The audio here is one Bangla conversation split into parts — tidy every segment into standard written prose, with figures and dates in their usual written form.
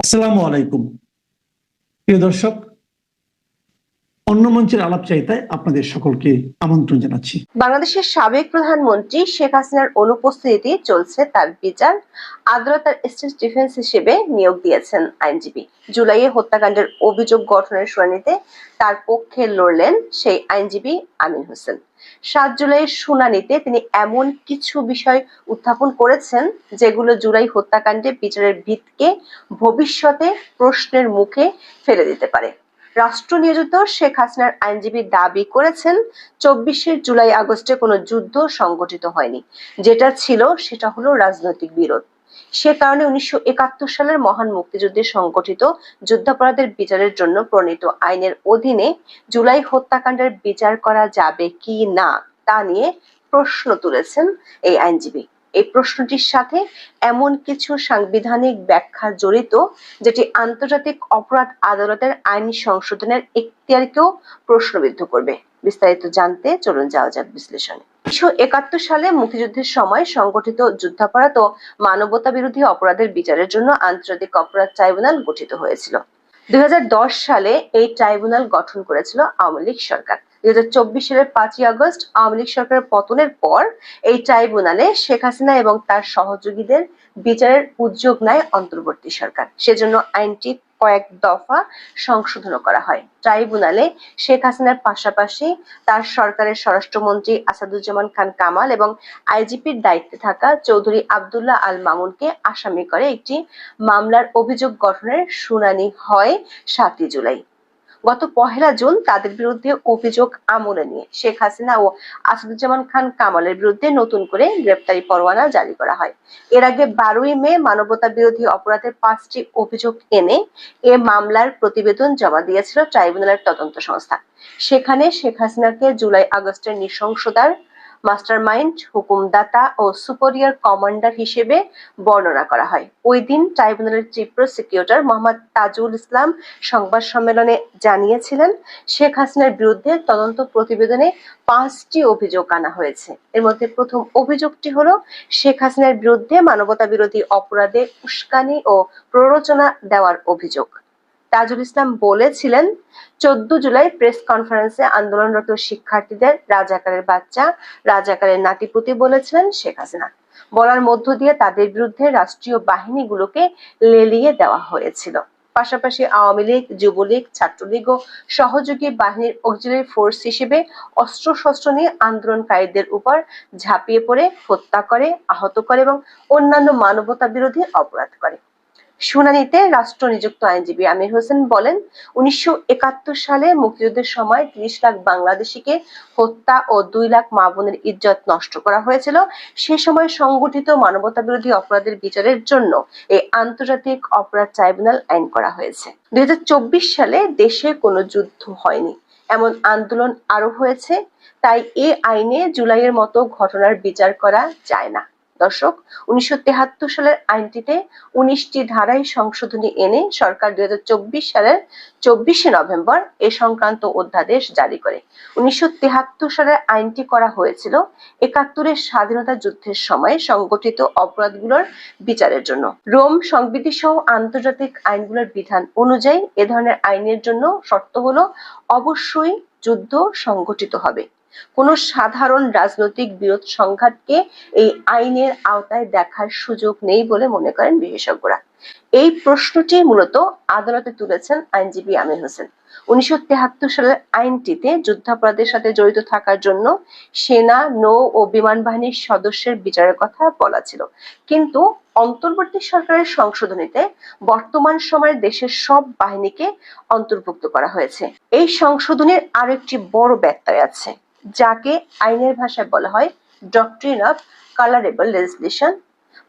আসসালামু আলাইকুম প্রিয় দর্শক, অন্য মঞ্চের আলাপ চাইতায় আপনাদের সকলকে আমন্ত্রণ জানাচ্ছি। বাংলাদেশের সাবেক প্রধানমন্ত্রী শেখ হাসিনার অনুপস্থিতিতে চলছে তার বিচার। আদালত তার স্টেট ডিফেন্স হিসেবে নিয়োগ দিয়েছেন আইনজীবী। জুলাইয়ে হত্যাকাণ্ডের অভিযোগ গঠনের শুনানিতে তার পক্ষে লড়লেন সেই আইনজীবী আমির হোসেন। 7 জুলাইয়ের শুনানিতে তিনি এমন কিছু বিষয় উত্থাপন করেছেন যেগুলো জুলাই হত্যাকাণ্ডে বিচারের ভিতকে ভবিষ্যতে প্রশ্নের মুখে ফেলে দিতে পারে। রাষ্ট্র নিয়োজিত শেখ হাসিনার আইনজীবী দাবি করেছেন 24শে জুলাই আগস্টে কোনো যুদ্ধ সংগঠিত হয়নি, যেটা ছিল সেটা হলো রাজনৈতিক বিরোধ। সে কারণে 1971 সালের মহান মুক্তিযুদ্ধে সংগঠিত যুদ্ধাপরাধের বিচারের জন্য প্রণীত আইনের অধীনে জুলাই হত্যাকাণ্ডের বিচার করা যাবে কি না তা নিয়ে প্রশ্ন তুলেছেন এই আইনজীবী। এই প্রশ্নটির সাথে এমন কিছু সাংবিধানিক ব্যাখ্যা জড়িত যেটি আন্তর্জাতিক অপরাধ আদালতের আইন সংশোধনের এখতিয়ারকেও প্রশ্নবিদ্ধ করবে। বিস্তারিত জানতে চলুন যাওয়া যাক বিশ্লেষণে। 1971 সালে মুক্তিযুদ্ধের সময় সংগঠিত যুদ্ধাপরাধ ও মানবতা বিরোধী অপরাধের বিচারের জন্য আন্তর্জাতিক অপরাধ ট্রাইব্যুনাল গঠিত হয়েছিল। 2010 সালে এই ট্রাইব্যুনাল গঠন করেছিল আওয়ামী লীগ সরকার। 2024 সালের 5ই আগস্ট আওয়ামী লীগ সরকারের পতনের পর এই ট্রাইব্যুনালে শেখ হাসিনা এবং তার সহযোগীদের বিচারের উদ্যোগ নেয় অন্তর্বর্তী সরকার। সেজন্য আইনটি কয়েক দফা সংশোধন করা হয়। ট্রাইব্যুনালে শেখ হাসিনার পাশাপাশি তার সরকারের স্বরাষ্ট্রমন্ত্রী আসাদুজ্জামান খান কামাল এবং আইজিপির দায়িত্বে থাকা চৌধুরী আব্দুল্লাহ আল মামুনকে আসামি করে একটি মামলার অভিযোগ গঠনের শুনানি হয় 7 জুলাই। গত 1 জুন তাদের বিরুদ্ধে অভিযোগ আমলে নিয়ে শেখ হাসিনা ও আসাদুজ্জামান খান কামালের বিরুদ্ধে নতুন করে গ্রেপ্তারি পরোয়ানা জারি করা হয়। এর আগে 12ই মে মানবতা বিরোধী অপরাধের 5টি অভিযোগ এনে এ মামলার প্রতিবেদন জমা দিয়েছিল ট্রাইব্যুনালের তদন্ত সংস্থা। সেখানে শেখ হাসিনাকে জুলাই আগস্টের নৃশংসতার মাস্টারমাইন্ড, হুকুমদাতা ও সুপেরিয়র কমান্ডার হিসেবে বর্ণনা করা হয়। ওই দিন ট্রাইব্যুনালের চিফ প্রসিকিউটর মোহাম্মদ তাজুল ইসলাম সংবাদ সম্মেলনে জানিয়েছিলেন, শেখ হাসিনার বিরুদ্ধে তদন্ত প্রতিবেদনে 5টি অভিযোগ আনা হয়েছে। এর মধ্যে প্রথম অভিযোগটি হলো শেখ হাসিনার বিরুদ্ধে মানবতা বিরোধী অপরাধে উস্কানি ও প্ররোচনা দেওয়ার অভিযোগ। তাজুল ইসলাম বলেছিলেন, 14 জুলাই প্রেস কনফারেন্সে আন্দোলনরত শিক্ষার্থীদের রাজাকারের বাচ্চা, রাজাকারের নাতিপুতি বলেছিলেন শেখ হাসিনা। বলার মধ্য দিয়ে তাদের বিরুদ্ধে রাষ্ট্রীয় বাহিনীগুলোকে লেলিয়ে দেওয়া হয়েছিল। পাশাপাশি আওয়ামী লীগ, যুবলীগ, ছাত্রলীগ ও সহযোগী বাহিনীর অক্সিলারি ফোর্স হিসেবে অস্ত্রশস্ত্র নিয়ে আন্দোলনকারীদের উপর ঝাঁপিয়ে পড়ে হত্যা করে, আহত করে এবং অন্যান্য মানবতা বিরোধী অপরাধ করে। শুনানিতে রাষ্ট্র নিযুক্ত আইনজীবী আমির হোসেন বলেন, 1971 সালে মুক্তিযুদ্ধের সময় 30 লাখ বাংলাদেশিকে হত্যা ও 2 লাখ মা বোনের ইজ্জত নষ্ট করা হয়েছিল। সে সময় সংগঠিত মানবতা বিরোধী অপরাধের বিচারের জন্য এই আন্তর্জাতিক অপরাধ ট্রাইব্যুনাল আইন করা হয়েছে। 2024 সালে দেশে কোনো যুদ্ধ হয়নি, এমন আন্দোলন আরো হয়েছে। তাই এই আইনে জুলাইয়ের মতো ঘটনার বিচার করা যায় না। দর্শক, 1973 সালের আইনটিতে 19টি ধারায় সংশোধনী এনে সরকার 2024 সালের 24শে নভেম্বর এ সংক্রান্ত অধ্যাদেশ জারি করে। 1973 সালের আইনটি করা হয়েছিল 71-এর স্বাধীনতা যুদ্ধের সময় সংগঠিত অপরাধগুলোর বিচারের জন্য। রোম সংবিধি সহ আন্তর্জাতিক আইনগুলোর বিধান অনুযায়ী এ ধরনের আইনের জন্য শর্ত হলো অবশ্যই যুদ্ধ সংগঠিত হবে। কোনো সাধারণ রাজনৈতিক বিরোধ সংঘাতকে এই আইনের আওতায় দেখার সুযোগ নেই বলে মনে করেন বিশেষজ্ঞরা। এই প্রশ্নটি মূলত আদালতে তুলেছেন আইনজীবী আমির হোসেন। 1973 সালের আইনটিতে যুদ্ধাপরাধের সাথে জড়িত থাকার জন্য সেনা, নৌ ও বিমান বাহিনীর সদস্যের বিচারের কথা বলা ছিল, কিন্তু অন্তর্বর্তী সরকারের সংশোধনীতে বর্তমান সময়ে দেশের সব বাহিনীকে অন্তর্ভুক্ত করা হয়েছে। এই সংশোধনীর আরেকটি বড় ব্যত্যয় আছে, যাকে আইনের ভাষায় বলা হয় ডক্ট্রিন অফ কালারেবল লেজিসলেশন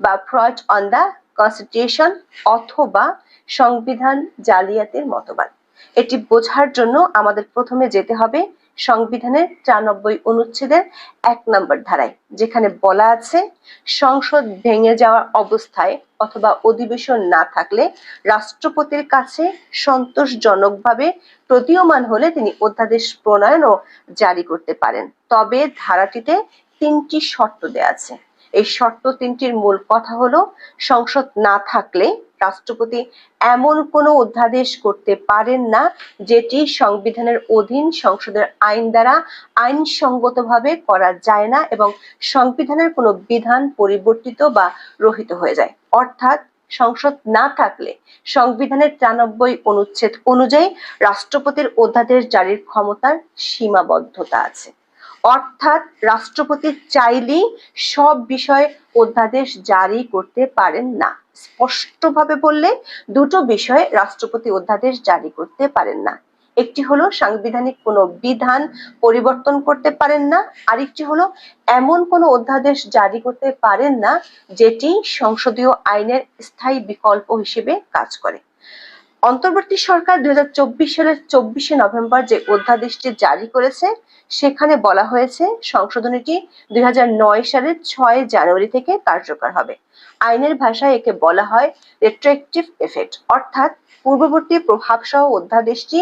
বা ফ্রড অন দ্য কনস্টিটিউশন অথবা সংবিধান জালিয়াতির মতবাদ। এটি বোঝার জন্য আমাদের প্রথমে যেতে হবে সংবিধানের 93 অনুচ্ছেদের 1 নম্বর ধারায়, যেখানে বলা আছে, সংসদ ভেঙে যাওয়ার অবস্থায় অথবা অধিবেশন না থাকলে রাষ্ট্রপতির কাছে সন্তোষজনকভাবে প্রতীয়মান হলে তিনি অধ্যাদেশ প্রণয়ন ও জারি করতে পারেন। তবে ধারাটিতে 3টি শর্ত দেয়া আছে। এই শর্ত 3টির মূল কথা হলো, সংসদ না থাকলে রাষ্ট্রপতি এমন কোনো অধ্যাদেশ করতে পারেন না যেটি সংবিধানের অধীন সংসদের আইন দ্বারা আইনসঙ্গতভাবে করা যায় না এবং সংবিধানের কোনো বিধান পরিবর্তিত বা রহিত হয়ে যায়। অর্থাৎ সংসদ না থাকলে সংবিধানের 93 অনুচ্ছেদ অনুযায়ী রাষ্ট্রপতির অধ্যাদেশ জারির ক্ষমতার সীমাবদ্ধতা আছে। অর্থাৎ রাষ্ট্রপতি চাইলেই সব বিষয়ে অধ্যাদেশ জারি করতে পারেন না। স্পষ্টভাবে বললে দুটো বিষয়ে রাষ্ট্রপতি অধ্যাদেশ জারি করতে পারেন না। একটি হলো সাংবিধানিক কোনো বিধান পরিবর্তন করতে পারেন না, আরেকটি হলো এমন কোনো অধ্যাদেশ জারি করতে পারেন না যেটি সংসদীয় আইনের স্থায়ী বিকল্প হিসেবে কাজ করে। অন্তর্বর্তী সরকার 2024 সালের 24শে নভেম্বর যে অধ্যাদেশটি জারি করেছে সেখানে বলা হয়েছে সংশোধনীটি 2009 সালের 6 জানুয়ারি থেকে কার্যকর হবে। আইনের ভাষায় একে বলা হয় রেট্রোঅ্যাক্টিভ এফেক্ট, অর্থাৎ পূর্ববর্তী প্রভাবসহ অধ্যাদেশটি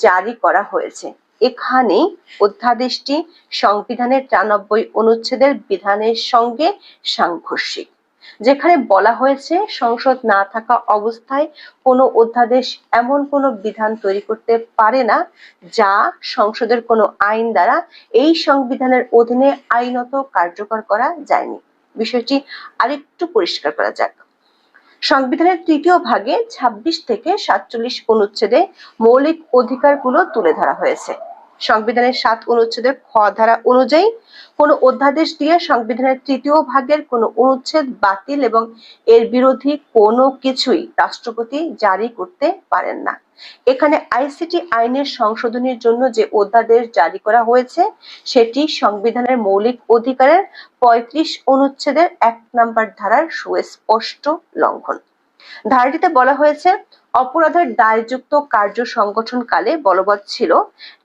জারি করা হয়েছে। এখানে অধ্যাদেশটি সংবিধানের 93 অনুচ্ছেদের বিধানের সঙ্গে সাংঘর্ষিক, যেখানে বলা হয়েছে সংসদ না থাকা অবস্থায় কোনো অধ্যাদেশ এমন কোনো বিধান তৈরি করতে পারে না যা সংসদের কোনো আইন দ্বারা এই সংবিধানের অধীনে আইনত কার্যকর করা যায়নি। বিষয়টি আরেকটু পরিষ্কার করা যাক। সংবিধানের 3য় ভাগে 26 থেকে 47 অনুচ্ছেদে মৌলিক অধিকারগুলো তুলে ধরা হয়েছে। সংবিধানের 7 অনুচ্ছেদের খ ধারা অনুযায়ী কোনো অধ্যাদেশ দিয়ে সংবিধানের 3য় ভাগের কোনো অনুচ্ছেদ বাতিল এবং এর বিরোধী কোনো কিছুই রাষ্ট্রপতি জারি করতে পারেন না। এখানে আইসিটি আইনের সংশোধনীর জন্য যে অধ্যাদেশ জারি করা হয়েছে সেটি সংবিধানের মৌলিক অধিকারের 35 অনুচ্ছেদের 1 নম্বর ধারার সুস্পষ্ট লঙ্ঘন। ধারাটিতে বলা হয়েছে অপরাধের দায়যুক্ত কার্য সংগঠনকালে বলবৎ ছিল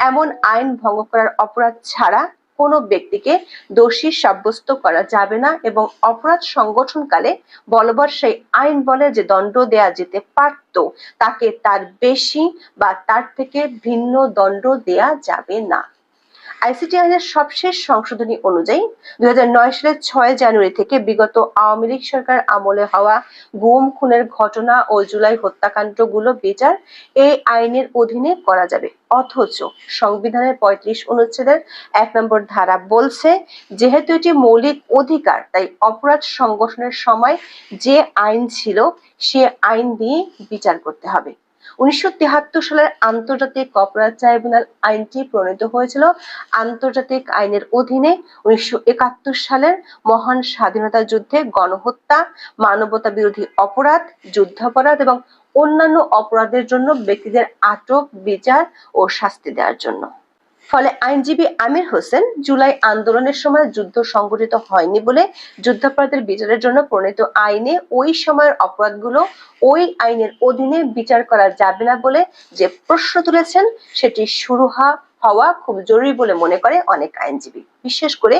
এমন আইন ভঙ্গ করার অপরাধ ছাড়া কোনো ব্যক্তিকে দোষী সাব্যস্ত করা যাবে না এবং অপরাধ সংগঠনকালে বলবৎ সেই আইন বলে যে দণ্ড দেয়া যেতে পারত তাকে তার বেশি বা তার থেকে ভিন্ন দণ্ড দেয়া যাবে না। আইসিটি আইনের সবশেষ সংশোধনী অনুযায়ী 2009 সালের 6 জানুয়ারি থেকে বিগত আওয়ামী লীগ সরকার আমলে হওয়া গুম খুনের ঘটনা ও জুলাই হত্যাকাণ্ডগুলো বিচার এই আইনের অধীনে করা যাবে। অথচ সংবিধানের 35 অনুচ্ছেদের 1 নম্বর ধারা বলছে যেহেতু এটি মৌলিক অধিকার তাই অপরাধ সংগঠনের সময় যে আইন ছিল সে আইন দিয়ে বিচার করতে হবে। 1973 সালের আন্তর্জাতিক অপরাধ ট্রাইব্যুনাল আইনটি প্রণীত হয়েছিল আন্তর্জাতিক আইনের অধীনে 1971 সালের মহান স্বাধীনতা যুদ্ধে গণহত্যা, মানবতা বিরোধী অপরাধ, যুদ্ধাপরাধ এবং অন্যান্য অপরাধের জন্য ব্যক্তিদের আটক, বিচার ও শাস্তি দেওয়ার জন্য। ফলে আইনজীবী আমির হোসেন জুলাই আন্দোলনের সময় যুদ্ধ সংঘটিত হয়নি বলে যুদ্ধাপরাধের বিচারের জন্য প্রণীত আইনে ওই সময়ের অপরাধগুলো ওই আইনের অধীনে বিচার করা যাবে না বলে যে প্রশ্ন তুলেছেন সেটি শুরু হওয়া খুব জরুরি বলে মনে করে অনেক আইনজীবী। বিশেষ করে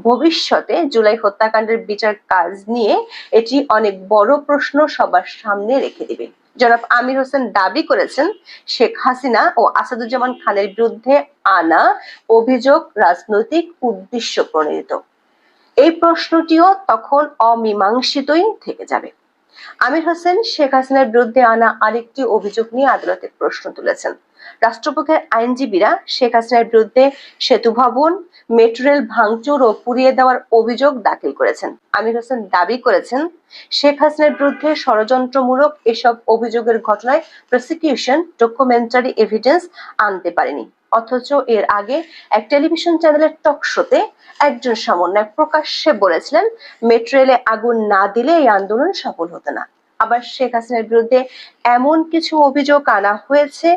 ভবিষ্যতে জুলাই হত্যাকাণ্ডের বিচার কাজ নিয়ে এটি অনেক বড় প্রশ্ন সবার সামনে রেখে দিবে। জনাব আমির হোসেন দাবি করেছেন শেখ হাসিনা ও আসাদুজ্জামান খানের বিরুদ্ধে আনা অভিযোগ রাজনৈতিক উদ্দেশ্য প্রণোদিত। এই প্রশ্নটিও তখন অমীমাংসিতই থেকে যাবে। আমির হোসেন শেখ হাসিনার বিরুদ্ধে আনা আরেকটি অভিযোগ নিয়ে আদালতে প্রশ্ন তুলেছেন। রাষ্ট্রপক্ষের আইনজীবীরা শেখ হাসিনার বিরুদ্ধে সেতু ভবন, মেট্রো রেল ভাঙচুর ও পুড়িয়ে দেওয়ার অভিযোগ দাখিল করেছেন। আমির হোসেন দাবি করেছেন শেখ হাসিনার বিরুদ্ধে ষড়যন্ত্রমূলক এসব অভিযোগের ঘটনায় প্রসিকিউশন ডকুমেন্টারি এভিডেন্স আনতে পারেনি। অথচ এর আগে এক টেলিভিশন চ্যানেলের টক শোতে একজন সমন্বয়ক প্রকাশ্যে বলেছিলেন মেট্রো রেলে আগুন না দিলে এই আন্দোলন সফল হতো না। আবার শেখ হাসিনার বিরুদ্ধে এমন কিছু অভিযোগ আনা হয়েছে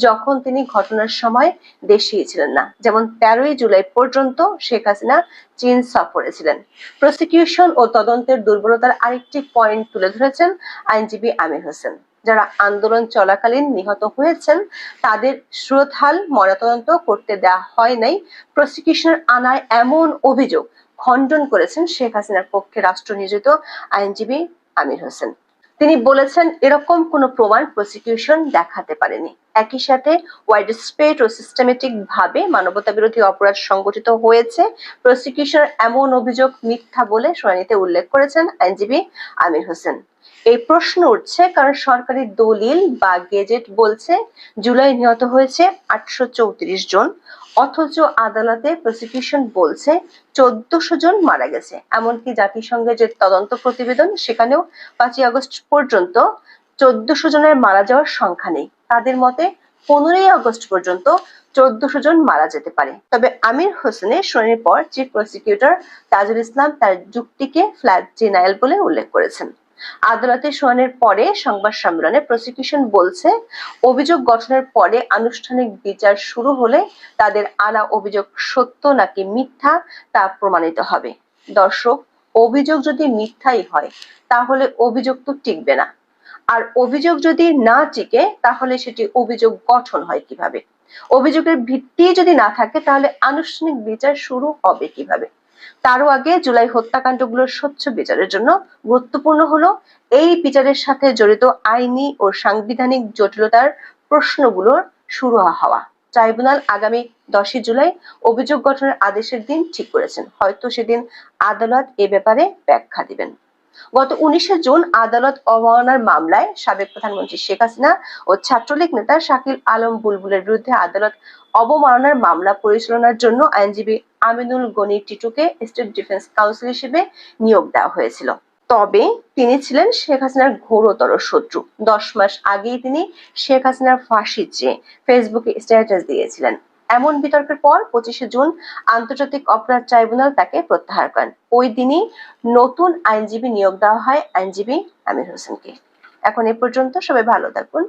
যখন তিনি ঘটনার সময় দেশেই ছিলেন না, যেমন 13ই জুলাই পর্যন্ত শেখ হাসিনা চীন সফরে ছিলেন। প্রসিকিউশন ও তদন্তের দুর্বলতার আরেকটি পয়েন্ট তুলে ধরেছেন আইনজীবী আমির হোসেন। যারা আন্দোলন চলাকালীন নিহত হয়েছেন তাদের সুরতহাল ময়নাতদন্ত করতে দেওয়া হয় নাই প্রসিকিউশনের আনায় এমন অভিযোগ খণ্ডন করেছেন শেখ হাসিনার পক্ষে রাষ্ট্র নিয়োজিত আইনজীবী আমির হোসেন। তিনি বলেছেন এরকম কোনো প্রমাণ প্রসিকিউশন দেখাতে পারেনি। একই সাথে ওয়াইড স্প্রেড ও সিস্টেমেটিক ভাবে মানবতা বিরোধী অপরাধ সংগঠিত হয়েছে প্রসিকিউশনের এমন অভিযোগ মিথ্যা বলে শুনানিতে উল্লেখ করেছেন আইনজীবী আমির হোসেন। এই প্রশ্ন উঠছে কারণ সরকারি দলিল বা গেজেট বলছে জুলাই নিহত হয়েছে 834 জন, অথচ আদালতে প্রসিকিউশন বলছে 1400 জন মারা গেছে। এমনকি জাতিসংঘের যে তদন্ত প্রতিবেদন সেখানেও 5ই আগস্ট পর্যন্ত 1400 জনের মারা যাওয়ার সংখ্যা নেই। তাদের মতে 15ই আগস্ট পর্যন্ত 1400 জন মারা যেতে পারে। তবে আমির হোসেনের শুনানির পর চিফ প্রসিকিউটর তাজুল ইসলাম তার যুক্তিকে ফ্ল্যাট ডিনায়াল বলে উল্লেখ করেছেন। আদালতে শুনানির পরে সংবাদ সম্মেলনে প্রসিকিউশন বলছে, অভিযোগ গঠনের পরে আনুষ্ঠানিক বিচার শুরু হলে তাদের আনা অভিযোগ সত্য নাকি মিথ্যা তা প্রমাণিত হবে। দর্শক, অভিযোগ যদি মিথ্যাই হয় তাহলে অভিযোগ তো টিকবে না, আর অভিযোগ যদি না টিকে তাহলে সেটি অভিযোগ গঠন হয় কিভাবে? অভিযোগের ভিত্তি যদি না থাকে তাহলে আনুষ্ঠানিক বিচার শুরু হবে কিভাবে? তারও আগে জুলাই হত্যাকাণ্ডগুলোর স্বচ্ছ বিচারের জন্য গুরুত্বপূর্ণ হলো এই বিচারের সাথে জড়িত আইনি ও সাংবিধানিক জটিলতার প্রশ্নগুলোর শুরু হওয়া। ট্রাইব্যুনাল আগামী 10ই জুলাই অভিযোগ গঠনের আদেশের দিন ঠিক করেছেন। হয়তো সেদিন আদালত এ ব্যাপারে ব্যাখ্যা দিবেন। গত 19শে জুন আদালত অবমাননার মামলায় সাবেক প্রধানমন্ত্রী শেখ হাসিনা ও ছাত্রলীগ নেতা শাকিল আলম বুলবুলের বিরুদ্ধে আদালত অবমাননার মামলা পরিচালনার জন্য আইনজীবী আমিনুল গনি টিটুকে স্টেট ডিফেন্স কাউন্সিল হিসেবে নিয়োগ দেওয়া হয়েছিল। তবে তিনি ছিলেন শেখ হাসিনার ঘোরতর শত্রু। 10 মাস আগেই তিনি শেখ হাসিনার ফাঁসি চেয়ে ফেসবুকে স্ট্যাটাস দিয়েছিলেন। এমন বিতর্কের পর 25শে জুন আন্তর্জাতিক অপরাধ ট্রাইব্যুনাল তাকে প্রত্যাহার করেন। ওই দিনই নতুন আইনজীবী নিয়োগ দেওয়া হয় আইনজীবী আমির হোসেনকে। এখন এ পর্যন্ত, সবাই ভালো থাকুন।